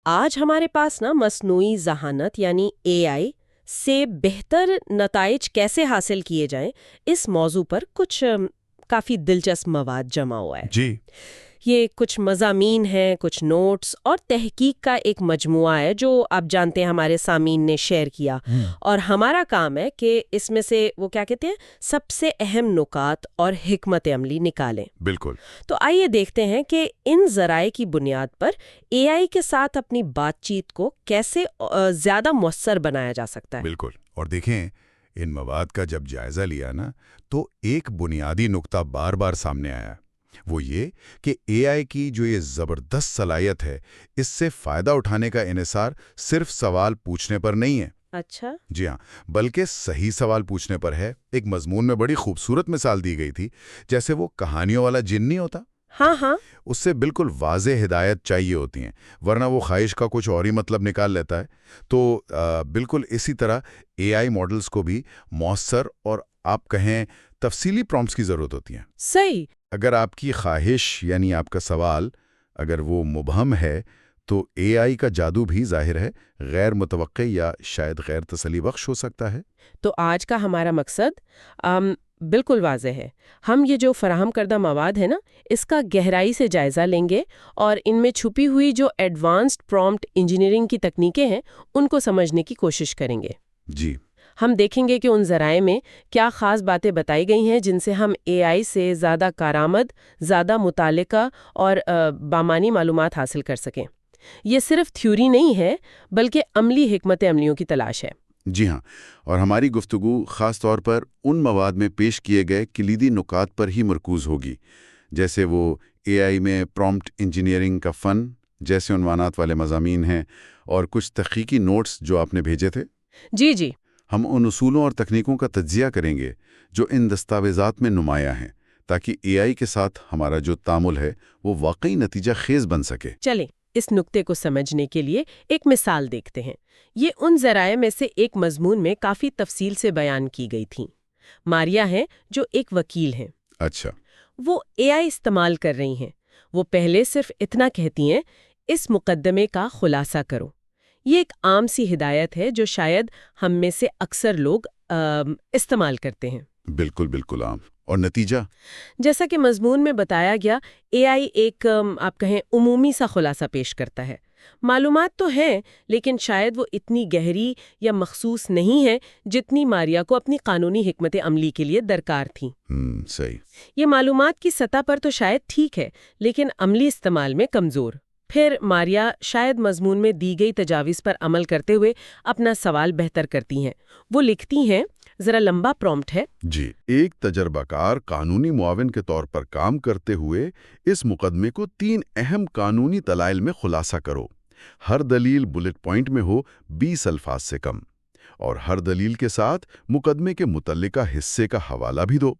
آج ہمارے پاس نا مصنوعی ذہانت یعنی AI سے بہتر نتائج کیسے حاصل کیے جائیں، اس موضوع پر کچھ کافی دلچسپ مواد جمع ہوا ہے۔ جی یہ کچھ مضامین ہیں، کچھ نوٹس اور تحقیق کا ایک مجموعہ ہے جو آپ جانتے ہیں ہمارے سامعین نے شیئر کیا، اور ہمارا کام ہے کہ اس میں سے وہ کیا کہتے ہیں سب سے اہم نکات اور حکمت عملی نکالیں۔ بالکل۔ تو آئیے دیکھتے ہیں کہ ان ذرائع کی بنیاد پر AI کے ساتھ اپنی بات چیت کو کیسے زیادہ مؤثر بنایا جا سکتا ہے۔ بالکل، اور دیکھیں ان مواد کا جب جائزہ لیا نا تو ایک بنیادی نقطہ بار بار سامنے آیا، وہ یہ کہ AI کی جو یہ زبردست صلاحیت ہے، اس سے فائدہ اٹھانے کا انحصار صرف سوال پوچھنے پر نہیں ہے۔ اچھا، جی ہاں، بلکہ صحیح سوال پوچھنے پر ہے۔ ایک مضمون میں بڑی خوبصورت مثال دی گئی تھی، جیسے وہ کہانیوں والا جن نہیں ہوتا، ہاں، اس سے بالکل واضح ہدایت چاہیے ہوتی ہیں، ورنہ وہ خواہش کا کچھ اور ہی مطلب نکال لیتا ہے۔ تو بالکل اسی طرح AI ماڈلز کو بھی مؤثر اور آپ کہیں تفصیلی پرومپٹس کی ضرورت ہوتی ہے۔ صحیح۔ اگر آپ کی خواہش یعنی آپ کا سوال اگر وہ مبہم ہے تو AI کا جادو بھی ظاہر ہے غیر متوقع یا شاید غیر تسلی بخش ہو سکتا ہے۔ تو آج کا ہمارا مقصد بالکل واضح ہے۔ ہم یہ جو فراہم کردہ مواد ہے نا، اس کا گہرائی سے جائزہ لیں گے اور ان میں چھپی ہوئی جو ایڈوانسڈ پرومپٹ انجینئرنگ کی تکنیکیں ہیں ان کو سمجھنے کی کوشش کریں گے۔ جی، ہم دیکھیں گے کہ ان ذرائع میں کیا خاص باتیں بتائی گئی ہیں جن سے ہم AI سے زیادہ کارآمد، زیادہ متعلقہ اور بامعنی معلومات حاصل کر سکیں۔ یہ صرف تھیوری نہیں ہے بلکہ عملی حکمت عملیوں کی تلاش ہے۔ جی ہاں، اور ہماری گفتگو خاص طور پر ان مواد میں پیش کیے گئے کلیدی نکات پر ہی مرکوز ہوگی، جیسے وہ AI میں پرومپٹ انجینئرنگ کا فن جیسے عنوانات والے مضامین ہیں، اور کچھ تحقیقی نوٹس جو آپ نے بھیجے تھے۔ جی، ہم ان اصولوں اور تکنیکوں کا تجزیہ کریں گے جو ان دستاویزات میں نمایاں ہیں، تاکہ AI کے ساتھ ہمارا جو تعامل ہے وہ واقعی نتیجہ خیز بن سکے۔ چلیں اس نقطے کو سمجھنے کے لیے ایک مثال دیکھتے ہیں۔ یہ ان ذرائع میں سے ایک مضمون میں کافی تفصیل سے بیان کی گئی تھیں۔ ماریا ہیں جو ایک وکیل ہیں، اچھا، وہ AI استعمال کر رہی ہیں۔ وہ پہلے صرف اتنا کہتی ہیں، اس مقدمے کا خلاصہ کرو۔ یہ ایک عام سی ہدایت ہے جو شاید ہم میں سے اکثر لوگ استعمال کرتے ہیں۔ بالکل عام۔ اور نتیجہ؟ جیسا کہ مضمون میں بتایا گیا، AI ایک آپ کہیں عمومی سا خلاصہ پیش کرتا ہے۔ معلومات تو ہیں لیکن شاید وہ اتنی گہری یا مخصوص نہیں ہے جتنی ماریا کو اپنی قانونی حکمت عملی کے لیے درکار تھیں۔ صحیح۔ یہ معلومات کی سطح پر تو شاید ٹھیک ہے لیکن عملی استعمال میں کمزور۔ پھر ماریا شاید مضمون میں دی گئی تجاویز پر عمل کرتے ہوئے اپنا سوال بہتر کرتی ہیں۔ وہ لکھتی ہیں، ذرا لمبا پرومپٹ ہے۔ جی، ایک تجربہ کار قانونی معاون کے طور پر کام کرتے ہوئے اس مقدمے کو 3 اہم قانونی دلائل میں خلاصہ کرو۔ ہر دلیل بلٹ پوائنٹ میں ہو 20 الفاظ سے کم، اور ہر دلیل کے ساتھ مقدمے کے متعلقہ حصے کا حوالہ بھی دو۔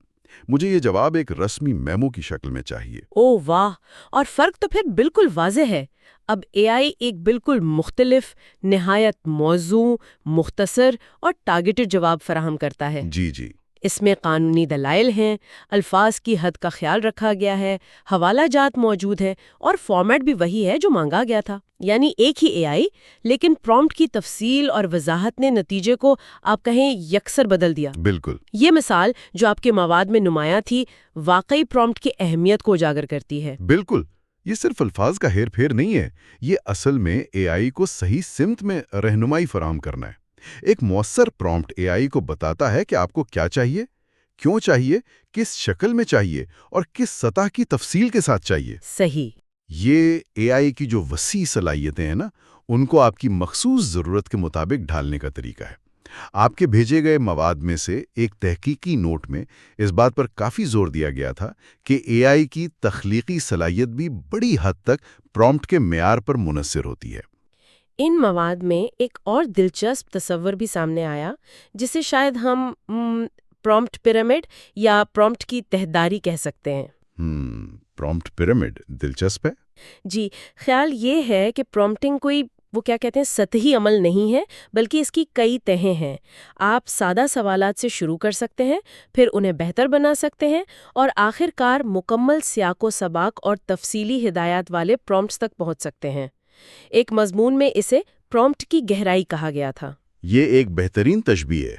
مجھے یہ جواب ایک رسمی میمو کی شکل میں چاہیے۔ اوہ واہ! اور فرق تو پھر بالکل واضح ہے۔ اب AI ایک بالکل مختلف، نہایت موزوں، مختصر اور ٹارگیٹڈ جواب فراہم کرتا ہے۔ جی، اس میں قانونی دلائل ہیں، الفاظ کی حد کا خیال رکھا گیا ہے، حوالہ جات موجود ہے، اور فارمیٹ بھی وہی ہے جو مانگا گیا تھا۔ یعنی ایک ہی AI لیکن پرومپٹ کی تفصیل اور وضاحت نے نتیجے کو آپ کہیں یکسر بدل دیا۔ بالکل۔ یہ مثال جو آپ کے مواد میں نمایاں تھی واقعی پرومپٹ کی اہمیت کو اجاگر کرتی ہے۔ بالکل، یہ صرف الفاظ کا ہیر پھیر نہیں ہے، یہ اصل میں AI کو صحیح سمت میں رہنمائی فراہم کرنا ہے۔ ایک مؤثر پرومپٹ AI کو بتاتا ہے کہ آپ کو کیا چاہیے، کیوں چاہیے، کس شکل میں چاہیے اور کس سطح کی تفصیل کے ساتھ چاہیے۔ صحیح۔ یہ AI کی جو وسیع صلاحیتیں ہیں نا، ان کو آپ کی مخصوص ضرورت کے مطابق ڈھالنے کا طریقہ ہے۔ آپ کے بھیجے گئے مواد میں سے ایک تحقیقی نوٹ میں اس بات پر کافی زور دیا گیا تھا کہ AI کی تخلیقی صلاحیت بھی بڑی حد تک پرومپٹ کے معیار پر منحصر ہوتی ہے۔ ان مواد میں ایک اور دلچسپ تصور بھی سامنے آیا جسے شاید ہم پرومپٹ پیرامڈ یا پرومپٹ کی تہداری کہہ سکتے ہیں۔ پرومپٹ پیرامڈ دلچسپ ہے۔ جی، خیال یہ ہے کہ پرومپٹنگ کوئی وہ کیا کہتے ہیں سطحی عمل نہیں ہے بلکہ اس کی کئی تہیں ہیں۔ آپ سادہ سوالات سے شروع کر سکتے ہیں، پھر انہیں بہتر بنا سکتے ہیں اور آخر کار مکمل سیاق و سباق اور تفصیلی ہدایات والے پرومپٹس تک پہنچ سکتے ہیں۔ ایک مضمون میں اسے پرومپٹ کی گہرائی کہا گیا تھا۔ یہ ایک بہترین تشبیہ ہے۔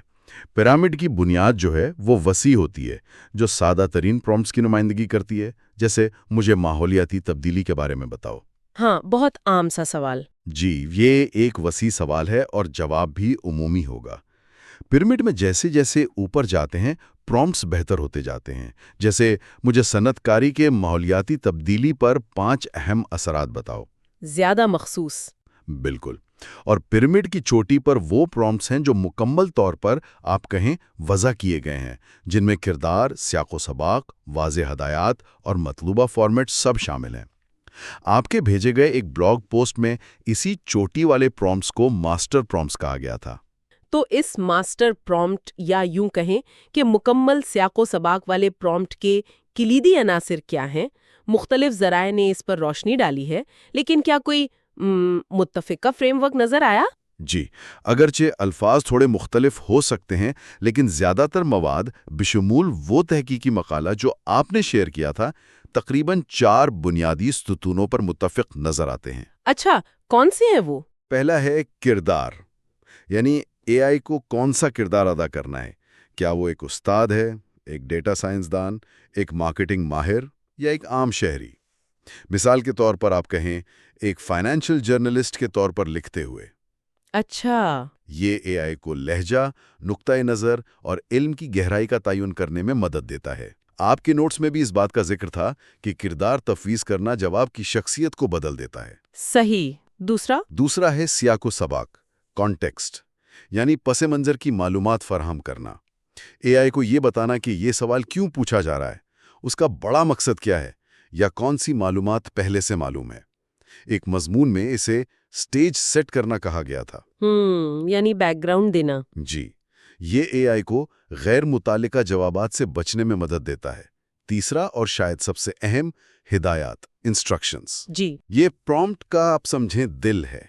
پیرامڈ کی بنیاد جو ہے وہ وسیع ہوتی ہے، جو سادہ ترین پرومپٹس کی نمائندگی کرتی ہے، جیسے مجھے ماحولیاتی تبدیلی کے بارے میں بتاؤ۔ ہاں، بہت عام سا سوال۔ جی، یہ ایک وسیع سوال ہے اور جواب بھی عمومی ہوگا۔ پیرامڈ میں جیسے جیسے اوپر جاتے ہیں پرومپٹس بہتر ہوتے جاتے ہیں، جیسے مجھے صنعت کاری کے ماحولیاتی تبدیلی پر 5 اہم اثرات بتاؤ۔ زیادہ مخصوص۔ بالکل۔ اور پیرامڈ کی چوٹی پر وہ پرومپٹس ہیں جو مکمل طور پر آپ کہیں وضع کیے گئے ہیں، جن میں کردار، سیاق و سباق، واضح ہدایات اور مطلوبہ فارمیٹ سب شامل ہیں۔ آپ کے بھیجے گئے ایک بلاگ پوسٹ میں اسی چوٹی والے پرومپٹس کو ماسٹر پرومپٹس کہا گیا تھا۔ تو اس ماسٹر پرومپٹ یا یوں کہیں کہ مکمل سیاق و سباق والے پرومپٹ کے کلیدی عناصر کیا ہیں؟ مختلف ذرائع نے اس پر روشنی ڈالی ہے، لیکن کیا کوئی متفقہ فریم ورک نظر آیا؟ جی، اگرچہ الفاظ تھوڑے مختلف ہو سکتے ہیں، لیکن زیادہ تر مواد بشمول وہ تحقیقی مقالہ جو آپ نے شیئر کیا تھا، تقریباً 4 بنیادی ستونوں پر متفق نظر آتے ہیں۔ اچھا، کون سے ہیں وہ؟ پہلا ہے کردار، یعنی اے آئی کو کون سا کردار ادا کرنا ہے؟ کیا وہ ایک استاد ہے، ایک ڈیٹا سائنسدان، ایک مارکیٹنگ ماہر یا ایک عام شہری؟ مثال کے طور پر آپ کہیں ایک فائنینشیل جرنلسٹ کے طور پر لکھتے ہوئے۔ اچھا۔ یہ اے آئی کو لہجہ، نقطۂ نظر اور علم کی گہرائی کا تعین کرنے میں مدد دیتا ہے۔ آپ کے نوٹس میں بھی اس بات کا ذکر تھا کہ کردار تفویض کرنا جواب کی شخصیت کو بدل دیتا ہے۔ صحیح۔ دوسرا ہے سیاق و سباق، کانٹیکسٹ، یعنی پس منظر کی معلومات فراہم کرنا۔ اے آئی کو یہ بتانا کہ یہ سوال کیوں پوچھا جا رہا ہے، اس کا بڑا مقصد کیا ہے، یا کون سی معلومات پہلے سے معلوم ہے۔ ایک مضمون میں اسے سٹیج سیٹ کرنا کہا گیا تھا۔ یعنی بیک گراؤنڈ دینا۔ جی، یہ اے آئی کو غیر متعلقہ جوابات سے بچنے میں مدد دیتا ہے۔ تیسرا اور شاید سب سے اہم، ہدایات، انسٹرکشنز۔ جی، یہ پرومپٹ کا آپ سمجھیں دل ہے۔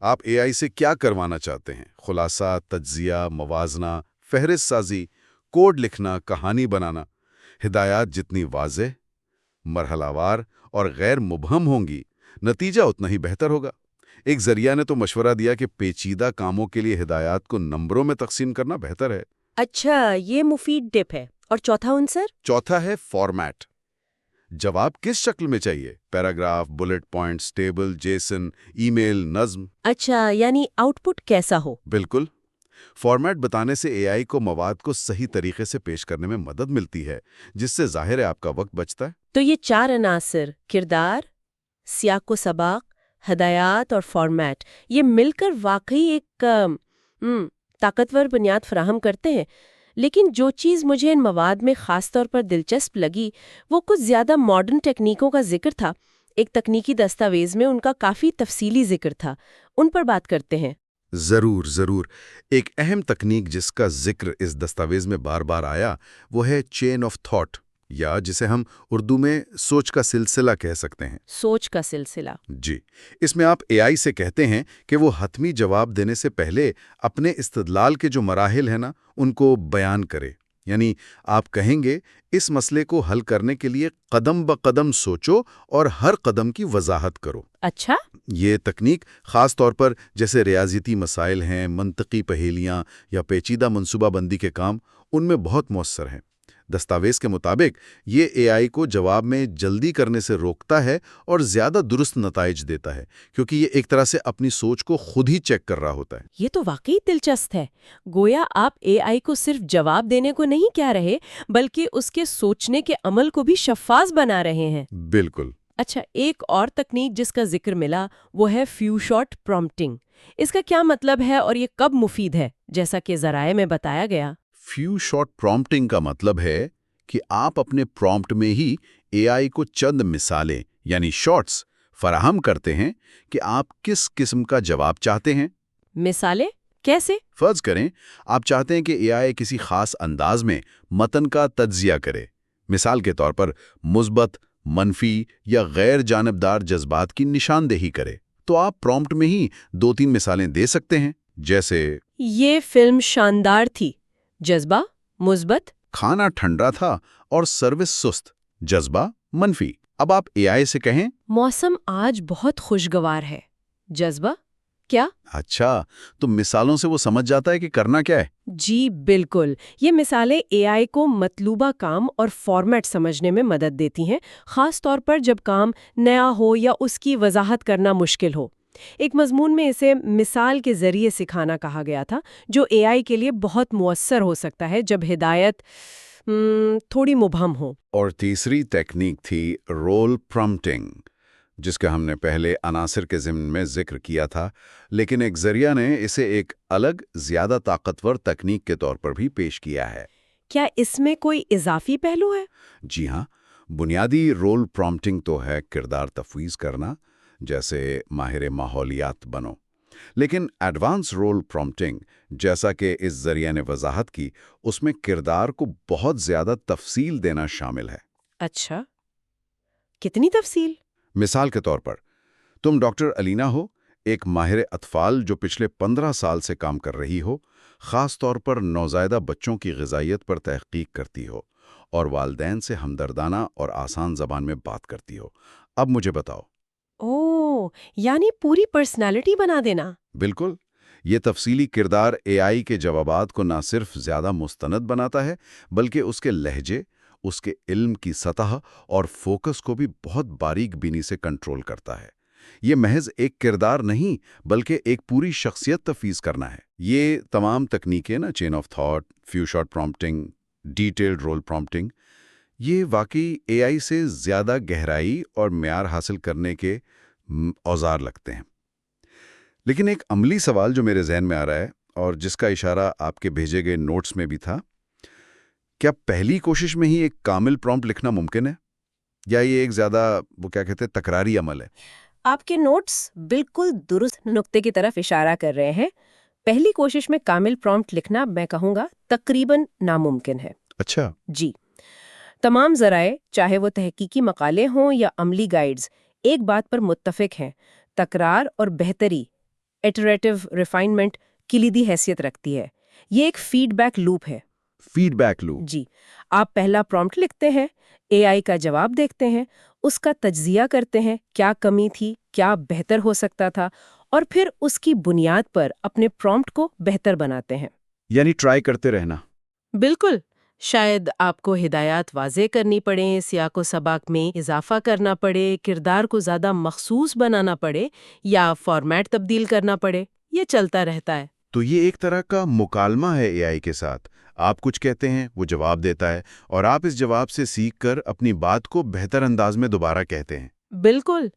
آپ اے آئی سے کیا کروانا چاہتے ہیں؟ خلاصہ، تجزیہ، موازنہ، فہرست سازی، کوڈ لکھنا، کہانی بنانا۔ ہدایات جتنی واضح، مرحلہ وار اور غیر مبہم ہوں گی، نتیجہ اتنا ہی بہتر ہوگا۔ ایک ذریعہ نے تو مشورہ دیا کہ پیچیدہ کاموں کے لیے ہدایات کو نمبروں میں تقسیم کرنا بہتر ہے۔ اچھا، یہ مفید ٹپ ہے۔ اور چوتھا عنصر؟ چوتھا ہے فارمیٹ۔ جواب کس شکل میں چاہیے؟ Paragraph, bullet points, table, JSON, email, نظم۔ اچھا، یعنی آؤٹ پٹ کیسا ہو؟ بالکل۔ فارمیٹ بتانے سے اے آئی کو مواد کو صحیح طریقے سے پیش کرنے میں مدد ملتی ہے، جس سے ظاہر ہے آپ کا وقت بچتا ہے۔ تو یہ 4 عناصر، کردار، سیاق و سباق، ہدایات اور فارمیٹ، یہ مل کر واقعی ایک طاقتور بنیاد فراہم کرتے ہیں۔ لیکن جو چیز مجھے ان مواد میں خاص طور پر دلچسپ لگی وہ کچھ زیادہ ماڈرن ٹیکنیکوں کا ذکر تھا۔ ایک تکنیکی دستاویز میں ان کا کافی تفصیلی ذکر تھا، ان پر بات کرتے ہیں۔ ضرور۔ ایک اہم تکنیک جس کا ذکر اس دستاویز میں بار بار آیا وہ ہے چین آف تھاٹ، یا جسے ہم اردو میں سوچ کا سلسلہ کہہ سکتے ہیں۔ سوچ کا سلسلہ۔ جی، اس میں آپ اے آئی سے کہتے ہیں کہ وہ حتمی جواب دینے سے پہلے اپنے استدلال کے جو مراحل ہیں ان کو بیان کرے۔ یعنی آپ کہیں گے اس مسئلے کو حل کرنے کے لیے قدم بقدم سوچو اور ہر قدم کی وضاحت کرو۔ اچھا۔ یہ تکنیک خاص طور پر جیسے ریاضیاتی مسائل ہیں، منطقی پہیلیاں یا پیچیدہ منصوبہ بندی کے کام، ان میں بہت مؤثر ہیں۔ دستاویز کے مطابق یہ اے آئی کو جواب میں جلدی کرنے سے روکتا ہے اور زیادہ درست نتائج دیتا ہے، کیونکہ یہ ایک طرح سے اپنی سوچ کو خود ہی چیک کر رہا ہوتا ہے۔ یہ تو واقعی دلچسپ ہے۔ گویا آپ اے آئی کو صرف جواب دینے کو نہیں کہہ رہے، بلکہ اس کے سوچنے کے عمل کو بھی شفاف بنا رہے ہیں۔ بالکل۔ اچھا، ایک اور تکنیک جس کا ذکر ملا وہ ہے فیو شاٹ پرومپٹنگ۔ اس کا کیا مطلب ہے اور یہ کب مفید ہے، جیسا کہ ذرائع میں بتایا گیا؟ فیو شاٹ پرومپٹنگ کا مطلب ہے کہ آپ اپنے پرومپٹ میں ہی اے آئی کو چند مثالیں یعنی شارٹس فراہم کرتے ہیں کہ آپ کس قسم کا جواب چاہتے ہیں۔ مثالیں کیسے؟ فرض کریں آپ چاہتے ہیں کہ اے آئی کسی خاص انداز میں متن کا تجزیہ کرے، مثال کے طور پر مثبت، منفی یا غیر جانبدار جذبات کی نشاندہی کرے، تو آپ پرومپٹ میں ہی 2-3 مثالیں دے سکتے ہیں، جیسے یہ فلم شاندار تھی، جذبہ مثبت، کھانا ٹھنڈا تھا اور سروس سست، جذبہ منفی۔ اب آپ AI سے کہیں موسم آج بہت خوشگوار ہے، جذبہ کیا؟ اچھا، تو مثالوں سے وہ سمجھ جاتا ہے کہ کرنا کیا ہے؟ جی بالکل، یہ مثالیں اے آئی کو مطلوبہ کام اور فارمیٹ سمجھنے میں مدد دیتی ہیں، خاص طور پر جب کام نیا ہو یا اس کی وضاحت کرنا مشکل ہو۔ ایک مضمون میں اسے مثال کے ذریعے سکھانا کہا گیا تھا، جو اے آئی کے لیے بہت مؤثر ہو سکتا ہے جب ہدایت تھوڑی مبہم ہو۔ اور تیسری ٹیکنیک تھی رول پرامپٹنگ، جس کا ہم نے پہلے عناصر کے ضمن میں ذکر کیا تھا، لیکن ایک ذریعہ نے اسے ایک الگ زیادہ طاقتور تکنیک کے طور پر بھی پیش کیا ہے۔ کیا اس میں کوئی اضافی پہلو ہے؟ جی ہاں، بنیادی رول پرامپٹنگ تو ہے کردار تفویض کرنا، جیسے ماہر ماحولیات بنو، لیکن ایڈوانس رول پرامپٹنگ، جیسا کہ اس ذریعہ نے وضاحت کی، اس میں کردار کو بہت زیادہ تفصیل دینا شامل ہے۔ اچھا، کتنی تفصیل؟ مثال کے طور پر، تم ڈاکٹر علینا ہو، ایک ماہر اطفال جو پچھلے 15 سال سے کام کر رہی ہو، خاص طور پر نوزائیدہ بچوں کی غذائیت پر تحقیق کرتی ہو اور والدین سے ہمدردانہ اور آسان زبان میں بات کرتی ہو۔ اب مجھے بتاؤ۔ اوہ، یعنی پوری پرسنالٹی بنا دینا۔ بالکل، یہ تفصیلی کردار AI کے جوابات کو نہ صرف زیادہ مستند بناتا ہے، بلکہ اس کے لہجے، اس کے علم کی سطح اور فوکس کو بھی بہت باریک بینی سے کنٹرول کرتا ہے۔ یہ محض ایک کردار نہیں، بلکہ ایک پوری شخصیت تفویض کرنا ہے۔ یہ تمام تکنیکیں نا، chain of thought, few shot prompting, detailed role prompting, یہ واقعی AI سے زیادہ گہرائی اور معیار حاصل کرنے کے اوزار لگتے ہیں۔ لیکن ایک عملی سوال جو میرے ذہن میں آ رہا ہے اور جس کا اشارہ آپ کے بھیجے گئے نوٹس میں بھی تھا، کیا پہلی کوشش میں ہی ایک کامل پرومپٹ لکھنا ممکن ہے، یا یہ ایک زیادہ وہ کیا کہتے ہیں تکراری عمل ہے؟ آپ کے نوٹس بالکل درست نقطے کی طرف اشارہ کر رہے ہیں۔ پہلی کوشش میں کامل پرومپٹ لکھنا، میں کہوں گا، تقریباً ناممکن ہے۔ اچھا، جی، تمام ذرائع، چاہے وہ تحقیقی مقالے ہوں یا عملی گائیڈز، ایک بات پر متفق ہیں: تکرار اور بہتری، ایٹریٹو ریفائنمنٹ، کلیدی حیثیت رکھتی ہے۔ یہ ایک فیڈ بیک لوپ ہے۔ Feedback loop. جی، آپ پہلا پرومپٹ لکھتے ہیں، AI کا جواب دیکھتے ہیں، اس کا تجزیہ کرتے ہیں، کیا کمی تھی، کیا بہتر ہو سکتا تھا، اور پھر اس کی بنیاد پر اپنے پرومپٹ کو بہتر بناتے ہیں۔ یعنی ٹرائی کرتے رہنا۔ بالکل، شاید آپ کو ہدایات واضح کرنی پڑیں، سیاق و سباق میں اضافہ کرنا پڑے، کردار کو زیادہ مخصوص بنانا پڑے، یا فارمیٹ تبدیل کرنا پڑے، یہ چلتا رہتا ہے۔ تو یہ ایک طرح کا مکالمہ ہے AI کے ساتھ۔ آپ کچھ کہتے ہیں، وہ جواب دیتا ہے، اور آپ اس جواب سے سیکھ کر اپنی بات کو بہتر انداز میں دوبارہ کہتے ہیں۔ بالکل،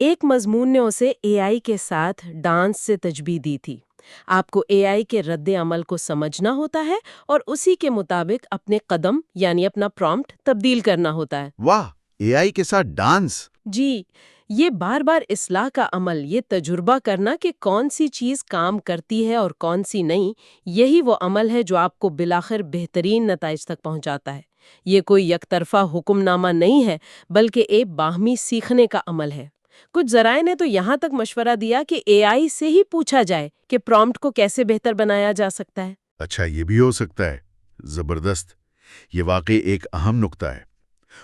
ایک مضمون نے اسے AI کے ساتھ ڈانس سے تشبیہ دی تھی۔ آپ کو AI کے رد عمل کو سمجھنا ہوتا ہے اور اسی کے مطابق اپنے قدم یعنی اپنا پرومپٹ تبدیل کرنا ہوتا ہے۔ واہ، AI کے ساتھ ڈانس! جی، یہ بار بار اصلاح کا عمل، یہ تجربہ کرنا کہ کون سی چیز کام کرتی ہے اور کون سی نہیں، یہی وہ عمل ہے جو آپ کو بالآخر بہترین نتائج تک پہنچاتا ہے۔ یہ کوئی یک طرفہ حکم نامہ نہیں ہے، بلکہ ایک باہمی سیکھنے کا عمل ہے۔ کچھ ذرائع نے تو یہاں تک مشورہ دیا کہ AI سے ہی پوچھا جائے کہ پرومپٹ کو کیسے بہتر بنایا جا سکتا ہے۔ اچھا، یہ بھی ہو سکتا ہے۔ زبردست! یہ واقعی ایک اہم نقطہ ہے،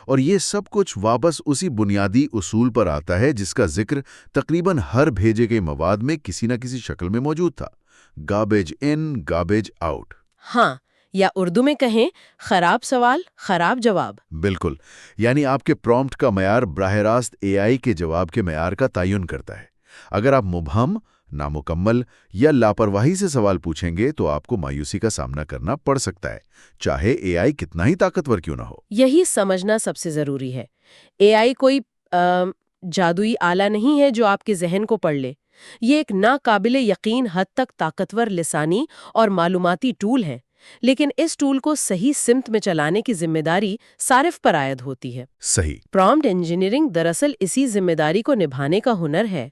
اور یہ سب کچھ واپس اسی بنیادی اصول پر آتا ہے جس کا ذکر تقریباً ہر بھیجے گئے مواد میں کسی نہ کسی شکل میں موجود تھا: گاربیج ان، گاربیج آؤٹ۔ ہاں، یا اردو میں کہیں، خراب سوال، خراب جواب۔ بالکل، یعنی آپ کے پرومپٹ کا معیار براہ راست AI کے جواب کے معیار کا تعین کرتا ہے۔ اگر آپ مبہم، نامکمل یا لاپرواہی سے سوال پوچھیں گے تو آپ کو مایوسی کا سامنا کرنا پڑ سکتا ہے، چاہے AI کتنا ہی طاقتور کیوں نہ ہو۔ یہی سمجھنا سب سے ضروری ہے۔ AI کوئی جادوئی آلہ نہیں ہے جو آپ کے ذہن کو پڑھ لے۔ یہ ایک ناقابل یقین حد تک طاقتور لسانی اور معلوماتی ٹول ہے، لیکن اس ٹول کو صحیح سمت میں چلانے کی ذمہ داری صارف پر عائد ہوتی ہے۔ صحیح۔ پرومپٹ انجینئرنگ دراصل اسی ذمہ داری کو نبھانے کا ہنر ہے،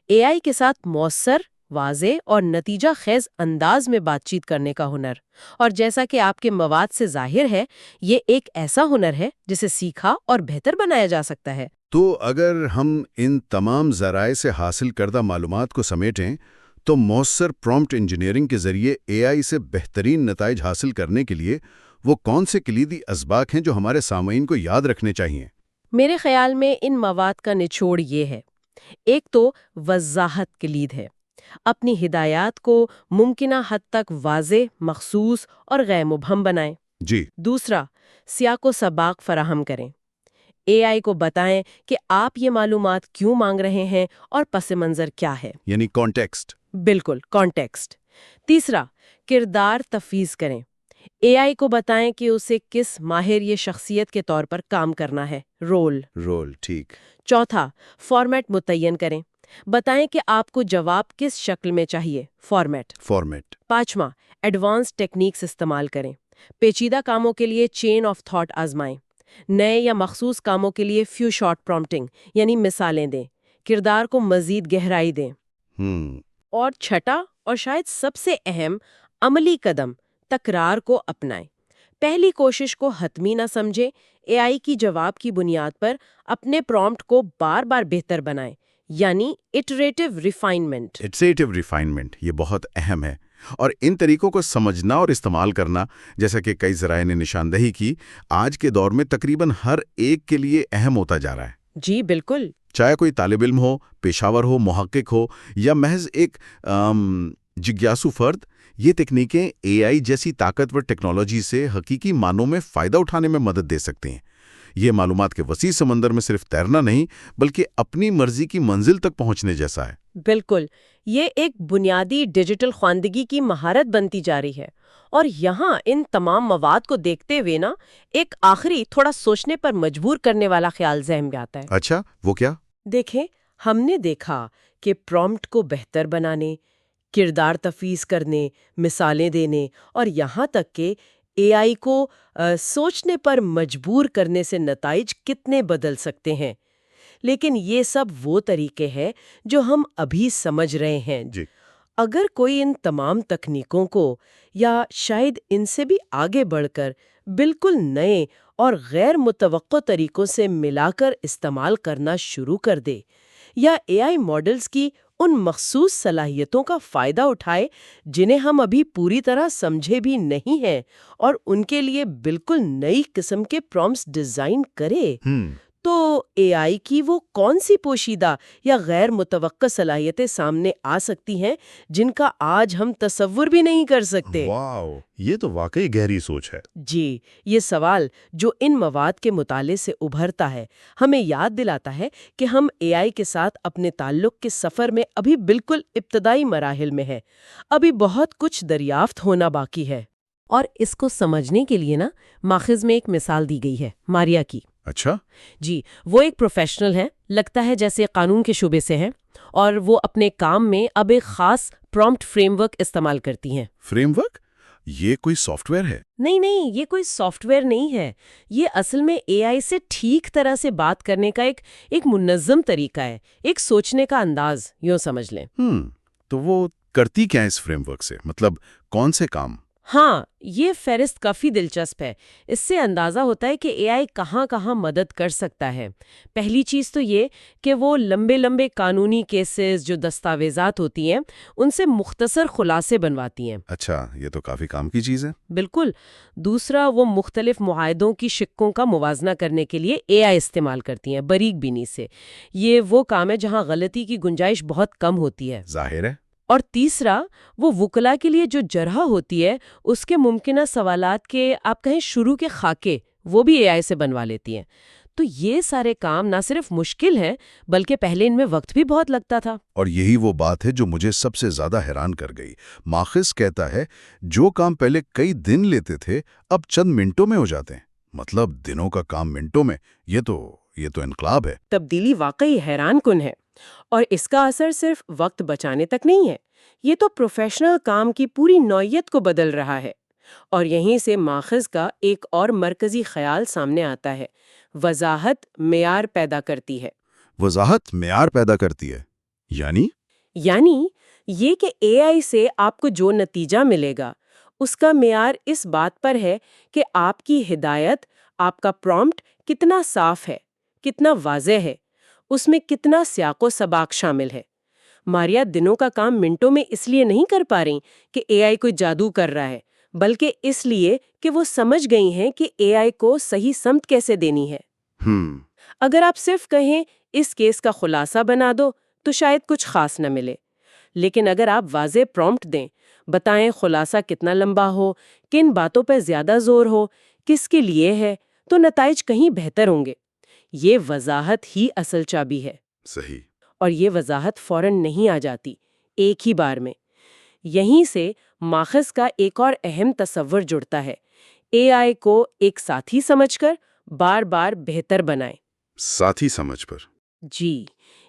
AI کے ساتھ مؤثر، واضح اور نتیجہ خیز انداز میں بات چیت کرنے کا ہنر۔ اور جیسا کہ آپ کے مواد سے ظاہر ہے، یہ ایک ایسا ہنر ہے جسے سیکھا اور بہتر بنایا جا سکتا ہے۔ تو اگر ہم ان تمام ذرائع سے حاصل کردہ معلومات کو سمیٹیں تو مؤثر پرومپٹ انجینئرنگ کے ذریعے AI سے بہترین نتائج حاصل کرنے کے لیے وہ کون سے کلیدی اسباق ہیں جو ہمارے سامعین کو یاد رکھنے چاہیے؟ میرے خیال میں ان مواد کا نچوڑ یہ ہے، ایک تو وضاحت کلید ہے، اپنی ہدایات کو ممکنہ حد تک واضح، مخصوص اور غیر مبہم بنائیں۔ جی، دوسرا، سیاق و سباق فراہم کریں، اے آئی کو بتائیں کہ آپ یہ معلومات کیوں مانگ رہے ہیں اور پس منظر کیا ہے۔ یعنی کانٹیکسٹ۔ بالکل، کانٹیکسٹ۔ تیسرا، کردار تفویض کریں، اے آئی کو بتائیں کہ اسے کس ماہر یہ شخصیت کے طور پر کام کرنا ہے، رول۔ ٹھیک۔ چوتھا، فارمیٹ متعین کریں، بتائیں کہ آپ کو جواب کس شکل میں چاہیے، فارمیٹ۔ پانچواں، ایڈوانس ٹیکنیکس استعمال کریں، پیچیدہ کاموں کے لیے چین آف تھاٹ آزمائیں، نئے یا مخصوص کاموں کے لیے فیو شارٹ پرومپٹنگ یعنی مثالیں دیں، کردار کو مزید گہرائی دیں۔ اور چھٹا اور شاید سب سے اہم عملی قدم، تکرار کو اپنائیں۔ پہلی کوشش کو حتمی نہ سمجھیں، اے آئی کی جواب کی بنیاد پر اپنے پرومپٹ کو بار بار بہتر بنائیں، یعنی اٹریٹو ریفائنمنٹ۔ یہ بہت اہم ہے، اور ان طریقوں کو سمجھنا اور استعمال کرنا، جیسا کہ کئی ذرائع نے نشاندہی کی، آج کے دور میں تقریباً ہر ایک کے لیے اہم ہوتا جا رہا ہے۔ جی بالکل۔ چاہے کوئی طالب علم ہو، پیشاور ہو، محقق ہو، یا محض ایک جگیاسو فرد، یہ تکنیکیں اے آئی جیسی طاقتور ٹیکنالوجی سے حقیقی معنوں میں فائدہ اٹھانے میں مدد دے سکتے ہیں۔ یہ معلومات کے وسیع سمندر میں صرف تیرنا نہیں، بلکہ اپنی مرضی کی منزل تک پہنچنے جیسا ہے۔ بالکل، یہ ایک بنیادی ڈیجیٹل خواندگی کی مہارت بنتی جا رہی ہے۔ اور یہاں ان تمام مواد کو دیکھتے ہوئے ایک آخری تھوڑا سوچنے پر مجبور کرنے والا خیال ذہن میں آتا ہے۔ اچھا، وہ کیا؟ دیکھیں، ہم نے دیکھا کہ پرومپٹ کو بہتر بنانے، کردار تفویض کرنے، مثالیں دینے اور یہاں تک کہ اے آئی کو سوچنے پر مجبور کرنے سے نتائج کتنے بدل سکتے ہیں۔ لیکن یہ سب وہ طریقے ہیں جو ہم ابھی سمجھ رہے ہیں۔ جی۔ اگر کوئی ان تمام تکنیکوں کو، یا شاید ان سے بھی آگے بڑھ کر بالکل نئے اور غیر متوقع طریقوں سے ملا کر استعمال کرنا شروع کر دے، یا اے آئی ماڈلز کی ان مخصوص صلاحیتوں کا فائدہ اٹھائے جنہیں ہم ابھی پوری طرح سمجھے بھی نہیں ہیں، اور ان کے لیے بالکل نئی قسم کے پرومپٹس ڈیزائن کرے، تو اے آئی کی وہ کون سی پوشیدہ یا غیر متوقع صلاحیتیں سامنے آ سکتی ہیں جن کا آج ہم تصور بھی نہیں کر سکتے۔ واو، یہ تو واقعی گہری سوچ ہے۔ جی، یہ سوال جو ان مواد کے مطالعے سے ابھرتا ہے، ہمیں یاد دلاتا ہے کہ ہم اے آئی کے ساتھ اپنے تعلق کے سفر میں ابھی بالکل ابتدائی مراحل میں ہیں۔ ابھی بہت کچھ دریافت ہونا باقی ہے۔ اور اس کو سمجھنے کے لیے ماخذ میں ایک مثال دی گئی ہے، ماریا کی۔ اچھا۔ جی، وہ ایک پروفیشنل ہیں، لگتا ہے جیسے قانون کے شعبے سے ہیں، اور وہ اپنے کام میں اب ایک خاص پرومپٹ فریم ورک استعمال کرتی ہیں۔ Frame work? یہ کوئی سافٹ ویئر ہے؟ نہیں، یہ کوئی سافٹ ویئر نہیں ہے۔ یہ اصل میں اے آئی سے ٹھیک طرح سے بات کرنے کا ایک منظم طریقہ ہے، ایک سوچنے کا انداز، یوں سمجھ لیں۔ تو وہ کرتی کیا ہے اس فریم ورک سے؟ مطلب کون سے کام؟ ہاں، یہ فہرست کافی دلچسپ ہے۔ اس سے اندازہ ہوتا ہے کہ اے آئی کہاں کہاں مدد کر سکتا ہے۔ پہلی چیز تو یہ کہ وہ لمبے قانونی کیسز جو دستاویزات ہوتی ہیں ان سے مختصر خلاصے بنواتی ہیں۔ اچھا، یہ تو کافی کام کی چیز ہے۔ بالکل۔ دوسرا، وہ مختلف معاہدوں کی شقوں کا موازنہ کرنے کے لیے اے آئی استعمال کرتی ہیں باریک بینی سے۔ یہ وہ کام ہے جہاں غلطی کی گنجائش بہت کم ہوتی ہے۔ ظاہر ہے۔ اور تیسرا، وہ وکلا کے لیے جو جرح ہوتی ہے اس کے ممکنہ سوالات کے آپ کہیں شروع کے خاکے وہ بھی اے آئی سے بنوا لیتی ہیں۔ تو یہ سارے کام نہ صرف مشکل ہیں بلکہ پہلے ان میں وقت بھی بہت لگتا تھا۔ اور یہی وہ بات ہے جو مجھے سب سے زیادہ حیران کر گئی۔ ماخذ کہتا ہے جو کام پہلے کئی دن لیتے تھے اب چند منٹوں میں ہو جاتے ہیں۔ مطلب دنوں کا کام منٹوں میں، یہ تو انقلاب ہے۔ تبدیلی واقعی حیران کن ہے، اور اس کا اثر صرف وقت بچانے تک نہیں ہے، یہ تو پروفیشنل کام کی پوری نوعیت کو بدل رہا ہے۔ اور یہیں سے ماخذ کا ایک اور مرکزی خیال سامنے آتا ہے، وضاحت معیار پیدا کرتی ہے۔ وضاحت معیار پیدا کرتی ہے؟ یعنی یہ کہ اے آئی سے آپ کو جو نتیجہ ملے گا اس کا معیار اس بات پر ہے کہ آپ کی ہدایت، آپ کا پرومپٹ کتنا صاف ہے، کتنا واضح ہے، اس میں کتنا سیاق و سباق شامل ہے۔ ماریا دنوں کا کام منٹوں میں اس لیے نہیں کر پا رہی کہ اے آئی کوئی جادو کر رہا ہے، بلکہ اس لیے کہ وہ سمجھ گئی ہیں کہ اے آئی کو صحیح سمت کیسے دینی ہے۔ اگر آپ صرف کہیں اس کیس کا خلاصہ بنا دو تو شاید کچھ خاص نہ ملے، لیکن اگر آپ واضح پرومپٹ دیں، بتائیں خلاصہ کتنا لمبا ہو، کن باتوں پہ زیادہ زور ہو، کس کے لیے ہے، تو نتائج کہیں بہتر ہوں گے۔ یہ وضاحت ہی اصل چابی ہے۔ صحیح۔ اور یہ وضاحت فوراً نہیں آ جاتی، ایک ہی بار میں۔ یہیں سے ماخذ کا ایک اور اہم تصور جڑتا ہے، اے آئی کو ایک ساتھی سمجھ کر بار بار بہتر بنائیں۔ ساتھی سمجھ پر۔ جی،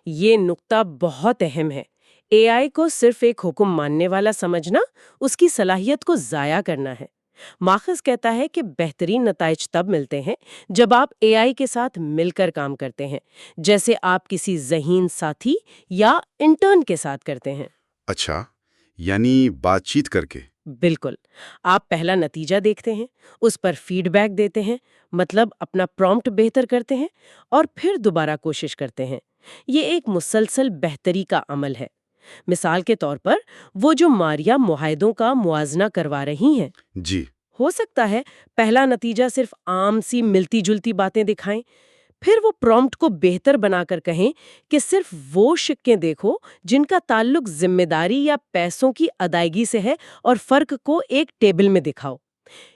یہ نقطہ بہت اہم ہے۔ اے آئی کو صرف ایک حکم ماننے والا سمجھنا اس کی صلاحیت کو ضائع کرنا ہے۔ ماخذ کہتا ہے کہ بہترین نتائج تب ملتے ہیں جب آپ اے آئی کے ساتھ مل کر کام کرتے ہیں، جیسے آپ کسی ذہین ساتھی یا انٹرن کے ساتھ کرتے ہیں۔ اچھا، یعنی بات چیت کر کے۔ بالکل، آپ پہلا نتیجہ دیکھتے ہیں، اس پر فیڈ بیک دیتے ہیں، مطلب اپنا پرومپٹ بہتر کرتے ہیں، اور پھر دوبارہ کوشش کرتے ہیں۔ یہ ایک مسلسل بہتری کا عمل ہے۔ مثال کے طور پر وہ جو ماریا معاہدوں کا موازنہ کروا رہی ہیں، جی، ہو سکتا ہے پہلا نتیجہ صرف عام سی ملتی جلتی باتیں دکھائیں، پھر وہ پرومپٹ کو بہتر بنا کر کہیں کہ صرف وہ شقیں دیکھو جن کا تعلق ذمہ داری یا پیسوں کی ادائیگی سے ہے، اور فرق کو ایک ٹیبل میں دکھاؤ۔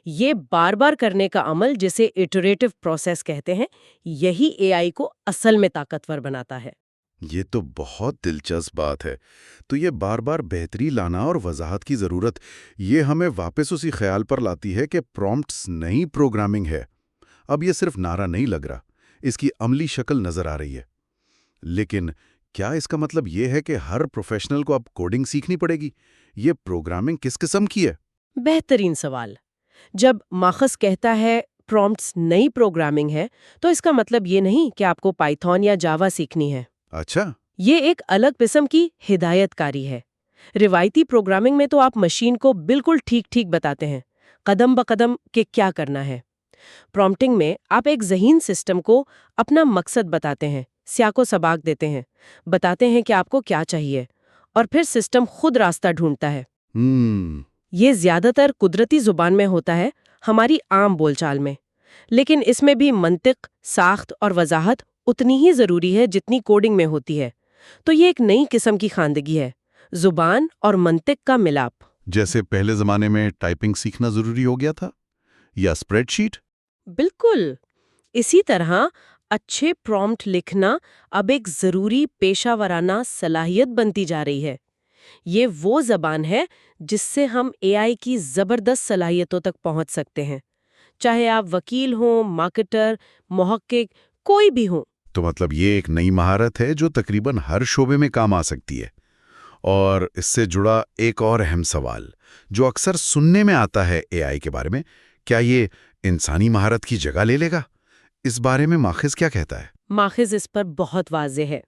یہ بار بار کرنے کا عمل، جسے ایٹریٹو پروسیس کہتے ہیں، یہی اے آئی کو اصل میں طاقتور بناتا ہے۔ یہ تو بہت دلچسپ بات ہے۔ تو یہ بار بار بہتری لانا اور وضاحت کی ضرورت، یہ ہمیں واپس اسی خیال پر لاتی ہے کہ پرومپٹس نئی پروگرامنگ ہے۔ اب یہ صرف نعرہ نہیں لگ رہا، اس کی عملی شکل نظر آ رہی ہے۔ لیکن کیا اس کا مطلب یہ ہے کہ ہر پروفیشنل کو اب کوڈنگ سیکھنی پڑے گی؟ یہ پروگرامنگ کس قسم کی ہے؟ بہترین سوال۔ جب ماخذ کہتا ہے پرومپٹس نئی پروگرامنگ ہے، تو اس کا مطلب یہ نہیں کہ آپ کو پائتھون یا جاوا سیکھنی ہے۔ اچھا، یہ ایک الگ قسم کی ہدایت کاری ہے۔ روایتی پروگرامنگ میں تو آپ مشین کو بالکل ٹھیک ٹھیک بتاتے ہیں، قدم بقدم کہ کیا کرنا ہے۔ پرومپٹنگ میں آپ ایک ذہین سسٹم کو اپنا مقصد بتاتے ہیں، سیاق و سباق دیتے ہیں، بتاتے ہیں کہ آپ کو کیا چاہیے، اور پھر سسٹم خود راستہ ڈھونڈتا ہے۔ یہ زیادہ تر قدرتی زبان میں ہوتا ہے، ہماری عام بول چال میں، لیکن اس میں بھی منطق، ساخت اور وضاحت اتنی ہی ضروری ہے جتنی کوڈنگ میں ہوتی ہے۔ تو یہ ایک نئی قسم کی خواندگی ہے، زبان اور منطق کا ملاپ۔ جیسے پہلے زمانے میں ٹائپنگ سیکھنا ضروری ہو گیا تھا، یا اسپریڈ شیٹ؟ بالکل اسی طرح اچھے پرومپٹ لکھنا اب ایک ضروری پیشہ ورانہ صلاحیت بنتی جا رہی ہے۔ یہ وہ زبان ہے جس سے ہم اے آئی کی زبردست صلاحیتوں تک پہنچ سکتے ہیں، چاہے آپ وکیل ہوں، مارکیٹر، محقق، کوئی بھی ہوں۔ تو مطلب یہ ایک نئی مہارت ہے جو تقریباً ہر شعبے میں کام آ سکتی ہے۔ اور اس سے جڑا ایک اور اہم سوال جو اکثر سننے میں آتا ہے اے آئی کے بارے میں، کیا یہ انسانی مہارت کی جگہ لے لے گا؟ اس بارے میں ماخذ کیا کہتا ہے؟ ماخذ اس پر بہت واضح ہے۔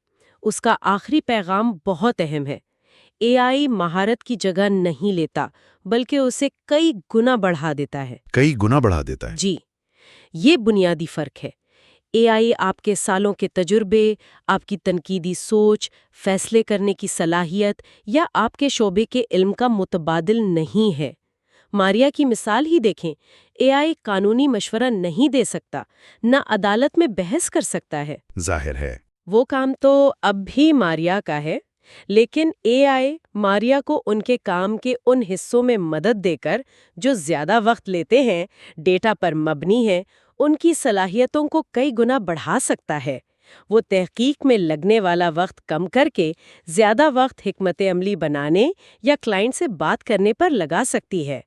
اس کا آخری پیغام بہت اہم ہے۔ اے آئی مہارت کی جگہ نہیں لیتا، بلکہ اسے کئی گنا بڑھا دیتا ہے۔ کئی گنا بڑھا دیتا ہے؟ جی، یہ بنیادی فرق ہے۔ اے آئی آپ کے سالوں کے تجربے، آپ کی تنقیدی سوچ، فیصلے کرنے کی صلاحیت یا آپ کے شعبے کے علم کا متبادل نہیں ہے۔ ماریا کی مثال ہی دیکھیں، اے آئی قانونی مشورہ نہیں دے سکتا، نہ عدالت میں بحث کر سکتا ہے۔ ظاہر ہے۔ وہ کام تو اب بھی ماریا کا ہے، لیکن اے آئی ماریا کو ان کے کام کے ان حصوں میں مدد دے کر جو زیادہ وقت لیتے ہیں، ڈیٹا پر مبنی ہیں، ان کی صلاحیتوں کو کئی گنا بڑھا سکتا ہے۔ وہ تحقیق میں لگنے والا وقت کم کر کے زیادہ وقت حکمت عملی بنانے یا کلائنٹ سے بات کرنے پر لگا سکتی ہے۔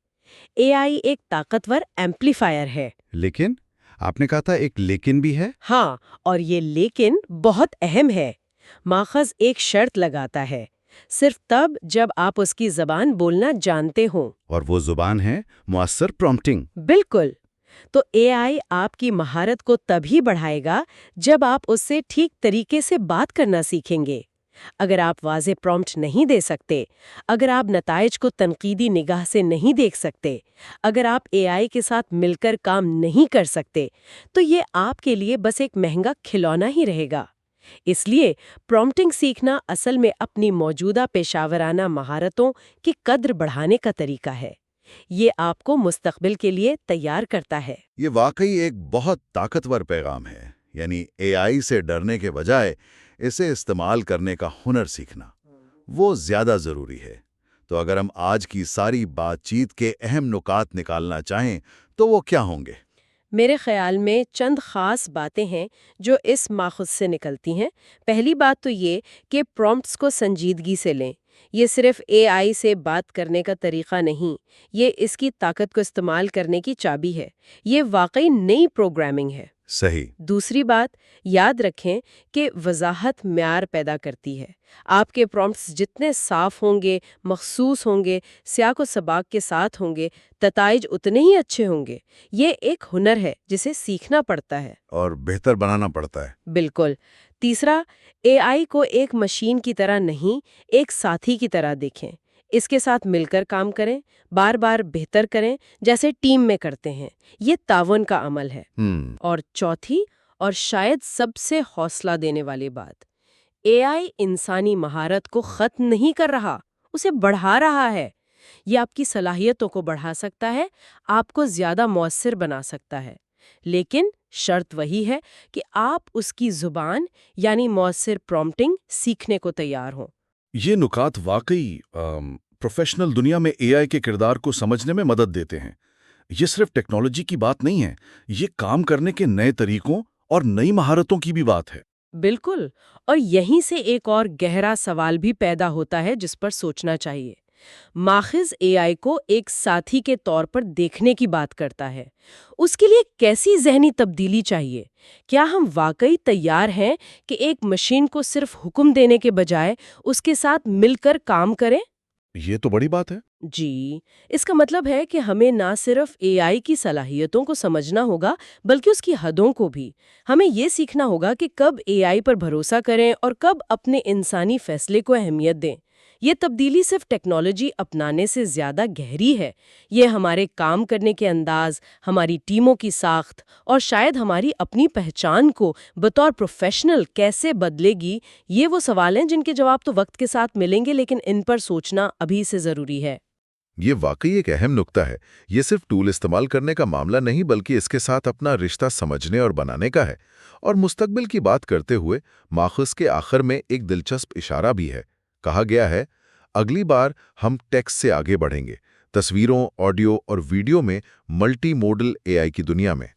اے آئی ایک طاقتور ایمپلیفائر ہے۔ لیکن آپ نے کہا تھا ایک لیکن بھی ہے؟ ہاں، اور یہ لیکن بہت اہم ہے۔ ماخذ ایک شرط لگاتا ہے، صرف تب جب آپ اس کی زبان بولنا جانتے ہوں۔ اور وہ زبان ہے مؤثر پرومپٹنگ۔ بالکل۔ تو اے آئی آپ کی مہارت کو تبھی بڑھائے گا جب آپ اس سے ٹھیک طریقے سے بات کرنا سیکھیں گے۔ اگر آپ واضح پرومپٹ نہیں دے سکتے، اگر آپ نتائج کو تنقیدی نگاہ سے نہیں دیکھ سکتے، اگر آپ اے آئی کے ساتھ مل کر کام نہیں کر سکتے، تو یہ آپ کے لیے بس ایک مہنگا کھلونا ہی رہے گا۔ اس لیے پرومپٹنگ سیکھنا اصل میں اپنی موجودہ پیشہ ورانہ مہارتوں کی قدر بڑھانے کا طریقہ ہے۔ یہ آپ کو مستقبل کے لیے تیار کرتا ہے۔ یہ واقعی ایک بہت طاقتور پیغام ہے۔ یعنی اے آئی سے ڈرنے کے بجائے اسے استعمال کرنے کا ہنر سیکھنا وہ زیادہ ضروری ہے۔ تو اگر ہم آج کی ساری بات چیت کے اہم نکات نکالنا چاہیں تو وہ کیا ہوں گے؟ میرے خیال میں چند خاص باتیں ہیں جو اس ماخذ سے نکلتی ہیں۔ پہلی بات تو یہ کہ پرومپٹس کو سنجیدگی سے لیں۔ یہ صرف اے آئی سے بات کرنے کا طریقہ نہیں، یہ اس کی طاقت کو استعمال کرنے کی چابی ہے۔ یہ واقعی نئی پروگرامنگ ہے۔ صحیح۔ دوسری بات، یاد رکھیں کہ وضاحت معیار پیدا کرتی ہے۔ آپ کے پرومپٹس جتنے صاف ہوں گے، مخصوص ہوں گے، سیاق و سباق کے ساتھ ہوں گے، نتائج اتنے ہی اچھے ہوں گے۔ یہ ایک ہنر ہے جسے سیکھنا پڑتا ہے اور بہتر بنانا پڑتا ہے۔ بالکل۔ تیسرا، اے آئی کو ایک مشین کی طرح نہیں، ایک ساتھی کی طرح دیکھیں۔ اس کے ساتھ مل کر کام کریں، بار بار بہتر کریں، جیسے ٹیم میں کرتے ہیں۔ یہ تعاون کا عمل ہے۔ اور چوتھی اور شاید سب سے حوصلہ دینے والی بات، اے آئی انسانی مہارت کو ختم نہیں کر رہا، اسے بڑھا رہا ہے۔ یہ آپ کی صلاحیتوں کو بڑھا سکتا ہے، آپ کو زیادہ مؤثر بنا سکتا ہے، لیکن شرط وہی ہے کہ آپ اس کی زبان یعنی مؤثر پرومپٹنگ سیکھنے کو تیار ہوں۔ یہ نکات واقعی پروفیشنل دنیا میں اے آئی کے کردار کو سمجھنے میں مدد دیتے ہیں۔ یہ صرف ٹیکنالوجی کی بات نہیں ہے، یہ کام کرنے کے نئے طریقوں اور نئی مہارتوں کی بھی بات ہے۔ بالکل، اور یہیں سے ایک اور گہرا سوال بھی پیدا ہوتا ہے جس پر سوچنا چاہیے۔ ماخذ اے آئی کو ایک ساتھی کے طور پر دیکھنے کی بات کرتا ہے۔ اس کے لیے کیسی ذہنی تبدیلی چاہیے؟ کیا ہم واقعی تیار ہیں کہ ایک مشین کو صرف حکم دینے کے بجائے اس کے ساتھ مل کر کام کریں؟ یہ تو بڑی بات ہے۔ جی، اس کا مطلب ہے کہ ہمیں نہ صرف اے آئی کی صلاحیتوں کو سمجھنا ہوگا بلکہ اس کی حدوں کو بھی۔ ہمیں یہ سیکھنا ہوگا کہ کب اے آئی پر بھروسہ کریں اور کب اپنے انسانی فیصلے کو اہمیت دیں۔ یہ تبدیلی صرف ٹیکنالوجی اپنانے سے زیادہ گہری ہے۔ یہ ہمارے کام کرنے کے انداز، ہماری ٹیموں کی ساخت اور شاید ہماری اپنی پہچان کو بطور پروفیشنل کیسے بدلے گی۔ یہ وہ سوال ہیں جن کے جواب تو وقت کے ساتھ ملیں گے، لیکن ان پر سوچنا ابھی سے ضروری ہے۔ یہ واقعی ایک اہم نکتہ ہے۔ یہ صرف ٹول استعمال کرنے کا معاملہ نہیں بلکہ اس کے ساتھ اپنا رشتہ سمجھنے اور بنانے کا ہے۔ اور مستقبل کی بات کرتے ہوئے ماخذ کے آخر میں ایک دلچسپ اشارہ بھی ہے۔ کہا گیا ہے، اگلی بار ہم ٹیکسٹ سے آگے بڑھیں گے، تصویروں، آڈیو اور ویڈیو میں ملٹی موڈل اے آئی کی دنیا میں۔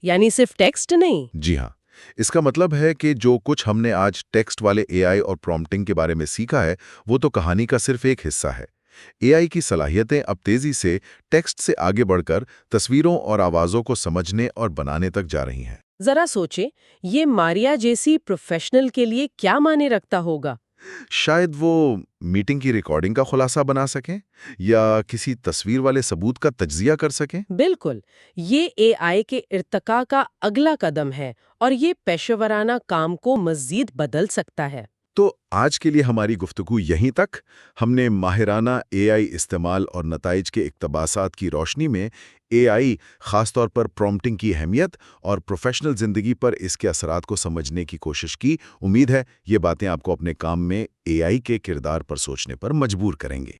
یعنی صرف ٹیکسٹ نہیں؟ جی ہاں، اس کا مطلب ہے کہ جو کچھ ہم نے آج ٹیکسٹ والے اے آئی اور پرومپٹنگ کے بارے میں سیکھا ہے وہ تو کہانی کا صرف ایک حصہ ہے۔ اے آئی کی صلاحیتیں اب تیزی سے ٹیکسٹ سے آگے بڑھ کر تصویروں اور آوازوں کو سمجھنے اور بنانے تک جا رہی ہیں۔ ذرا سوچیں، یہ ماریا جیسی پروفیشنل کے لیے کیا معنی رکھتا ہوگا؟ شاید وہ میٹنگ کی ریکارڈنگ کا خلاصہ بنا سکیں یا کسی تصویر والے ثبوت کا تجزیہ کر سکیں۔ بالکل، یہ اے آئی کے ارتقاء کا اگلا قدم ہے اور یہ پیشہ ورانہ کام کو مزید بدل سکتا ہے۔ تو آج کے لیے ہماری گفتگو یہیں تک۔ ہم نے ماہرانہ اے آئی استعمال اور نتائج کے اقتباسات کی روشنی میں اے آئی، خاص طور پر پرومپٹنگ کی اہمیت اور پروفیشنل زندگی پر اس کے اثرات کو سمجھنے کی کوشش کی۔ امید ہے یہ باتیں آپ کو اپنے کام میں اے آئی کے کردار پر سوچنے پر مجبور کریں گے۔